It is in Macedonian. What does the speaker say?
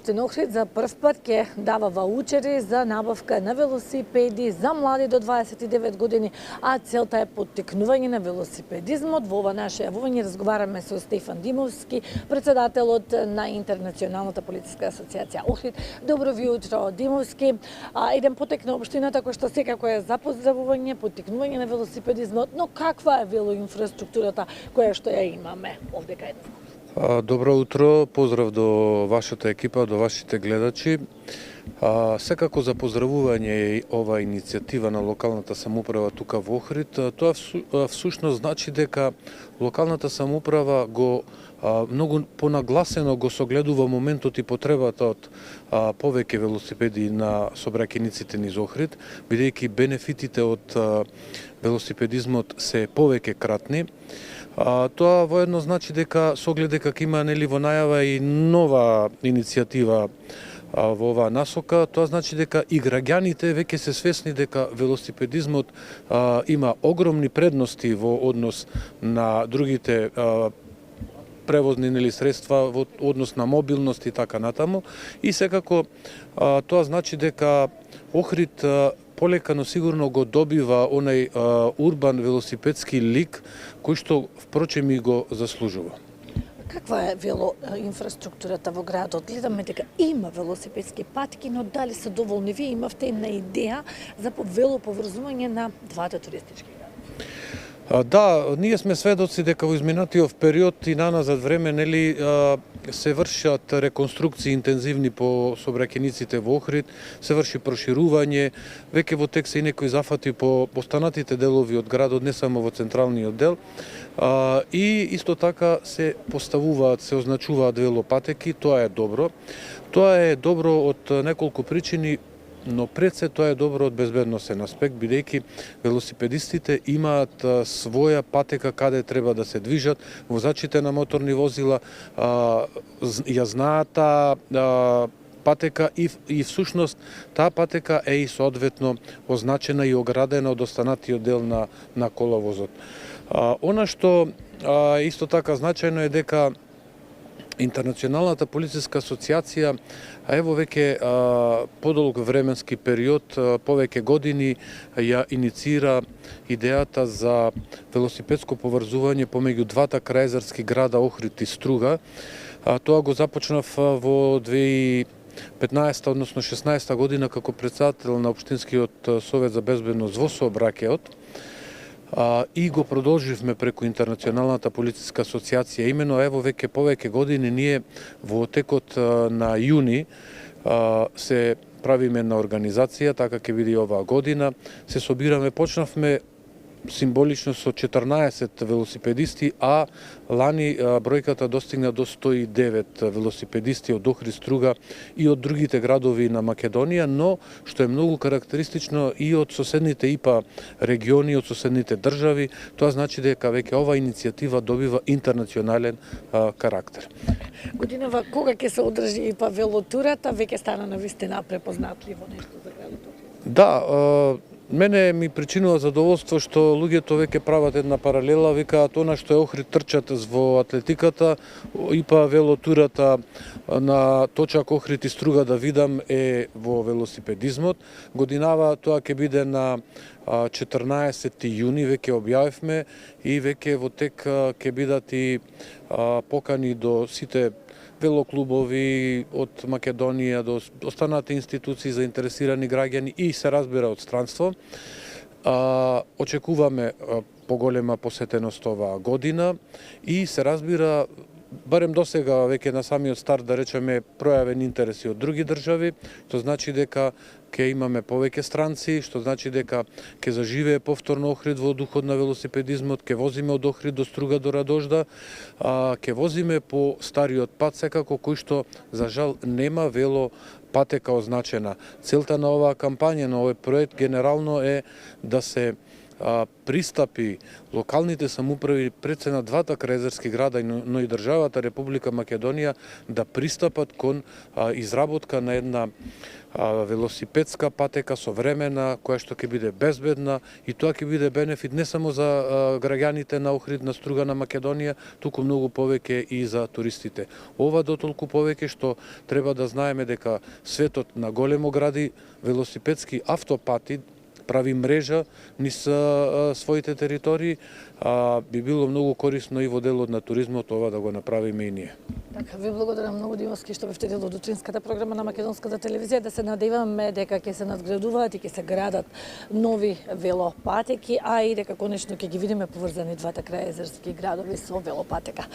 општина Охрид за прв пат ќе дава ваучери за набавка на велосипеди за млади до 29 години, а целта е поттикнување на велосипедизмот. Во ова наше јавување разговараме со Стефан Димовски, председателот на Интернационалната полициска асоциација Охрид. Добро ви утро, Димовски. Еден потек на општината кој што секако е за поздравување, поттикнување на велосипедизмот, но каква е велоинфраструктурата која што ја имаме овде кај нас? Добро утро, поздрав до вашата екипа, до вашите гледачи. Секако за поздравување е ова иницијатива на локалната самоуправа тука во Охрид. Тоа всушност значи дека локалната самоуправа го многу понагласено го согледува моментот и потребата од повеќе велосипеди на сообраќајниците низ Охрид, бидејќи бенефитите од велосипедизмот се повеќе кратни. Тоа воедно значи дека со оглед дека има во најава и нова иницијатива во оваа насока, тоа значи дека и граѓаните веќе се свесни дека велосипедизмот има огромни предности во однос на другите превозни средства, во однос на мобилност и така натаму. И секако тоа значи дека Охрид полека, но сигурно го добива онај урбан велосипедски лик, кој што впрочем и го заслужува. Каква е велоинфраструктурата во градот? Гледаме дека има велосипедски патки, но дали се доволни? Вие имавте една идеја за велоповрзување на двата туристички градови. Да, ние сме сведоци дека во изминатиот период и наназад време се вршат реконструкции интензивни по сообраќајниците во Охрид, се врши проширување, веќе во тек се и некои зафати по останатите делови од градот, не само во централниот дел. И исто така се поставуваат, се означуваат велопатеки, тоа е добро. Тоа е добро од неколку причини, но пред се тоа е добро од безбедносен аспект, бидејќи велосипедистите имаат своја патека каде треба да се движат, возачите на моторни возила ја знаат таа патека и всушност таа патека е и соодветно означена и оградена од останатиот дел на коловозот. Она што исто така значајно е дека Интернационалната полициска асоциација ево веќе подолг временски период, повеќе години ја инициира идејата за велосипедско поврзување помеѓу двата крајзарски града Охрид и Струга. Тоа го започнав во 2015, односно 16 година како председател на Општинскиот совет за безбедност во сообраќајот. И го продолживме преку Интернационалната полициска асоциација. Имено ево веќе повеќе години ние во текот на јуни се правиме на организација, така ќе биде оваа година. Се собираме, почнавме символично со 14 велосипедисти, а лани бројката достигна до 109 велосипедисти од Охрид, Струга и од другите градови на Македонија, но што е многу карактеристично и од соседните ИПА региони, од соседните држави, тоа значи дека веќе ова иницијатива добива интернационален карактер. Годинава кога ќе се одржи ИПА велотурата, веќе стана навистина препознатливо нешто за градот? Да, мене ми причинува задоволство што луѓето веќе прават една паралела, викаат она што е Охрид трчат во атлетиката, ИПА велотурата на точак Охрид и Струга да видам е во велосипедизмот. Годинава тоа ќе биде на 14 јуни, веќе објавивме и веќе во тек ќе бидат и покани до сите велоклубови од Македонија до останати институции заинтересирани граѓани и се разбира од странство. Очекуваме поголема посетеност оваа година и се разбира барем досега веќе на самиот старт да речеме пројавен интерес и од други држави, што значи дека ќе имаме повеќе странци, што значи дека ќе заживее повторно Охрид во духот на велосипедизмот, ќе возиме од Охрид до Струга до Радожда, ќе возиме по стариот пат секако кој што за жал нема патека означена. Целта на оваа кампања, на овој проект генерално е да се пристапи локалните самоуправи пред се на двата крајзерски града, но и државата Република Македонија да пристапат кон изработка на една велосипедска патека современа, која што ќе биде безбедна, и тоа ќе биде бенефит не само за граѓаните на Охрид, на Струга, на Македонија, туку многу повеќе и за туристите. Ова дотолку повеќе што треба да знаеме дека светот на големо гради велосипедски автопати прави мрежа низ своите територии, би било многу корисно и во делот на туризмот ова да го направиме и ние. Така, ви благодарам многу, Димовски, што бевте дел од утринската програма на Македонската телевизија. Да се надеваме дека ќе се надградуваат и ќе се градат нови велопатеки, а и дека конечно ќе ги видиме поврзани двата крајзерски градови со велопатека.